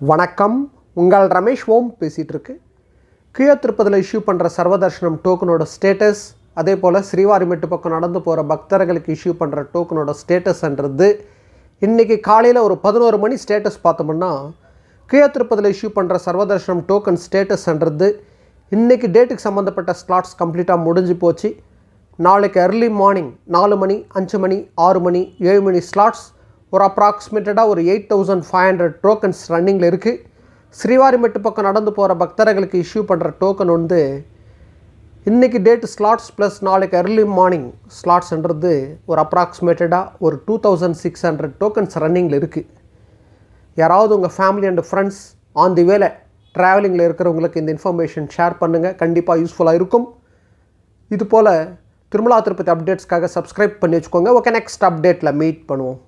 வணக்கம், உங்கள் ரமேஷ் ஓம் பேசிகிட்டு இருக்கு. கீழ திருப்பதியில் இஷ்யூ பண்ணுற சர்வதர்ஷனம் டோக்கனோட ஸ்டேட்டஸ், அதே போல் ஸ்ரீவாரிமெட்டு பக்கம் நடந்து போகிற பக்தர்களுக்கு இஷ்யூ பண்ணுற டோக்கனோட ஸ்டேட்டஸ்ன்றது இன்றைக்கி காலையில் ஒரு 11 மணி ஸ்டேட்டஸ் பார்த்தோம்னா, கீழ திருப்பதியில் இஷ்யூ பண்ணுற சர்வதர்ஷனம் டோக்கன் ஸ்டேட்டஸ்ன்றது இன்றைக்கி டேட்டுக்கு சம்மந்தப்பட்ட ஸ்லாட்ஸ் கம்ப்ளீட்டாக முடிஞ்சு போச்சு. நாளைக்கு early மார்னிங் 4 மணி, 5 மணி, 6 மணி, 7 மணி ஸ்லாட்ஸ் ஒரு அப்ராக்சிமேட்டடாக ஒரு 8500 டோக்கன்ஸ் ரன்னிங்கில் இருக்குது. ஸ்ரீவாரிமெட்டு பக்கம் நடந்து போகிற பக்தர்களுக்கு இஷ்யூ பண்ணுற டோக்கன் வந்து இன்றைக்கி டேட் ஸ்லாட்ஸ் ப்ளஸ் நாளைக்கு early மார்னிங் ஸ்லாட்ஸ்ன்றது ஒரு அப்ராக்சிமேட்டடாக ஒரு 2600 டோக்கன்ஸ் ரன்னிங்கில் இருக்குது. யாராவது உங்கள் family and friends on the வேலை ட்ராவலிங்கில் இருக்கிறவங்களுக்கு இந்த இன்ஃபர்மேஷன் ஷேர் பண்ணுங்கள், கண்டிப்பாக யூஸ்ஃபுல்லாக இருக்கும். இதுபோல் திருமலா திருப்பதி அப்டேட்ஸ்க்காக சப்ஸ்கிரைப் பண்ணி வச்சுக்கோங்க. ஓகே, நெக்ஸ்ட் அப்டேட்டில் மீட் பண்ணுவோம்.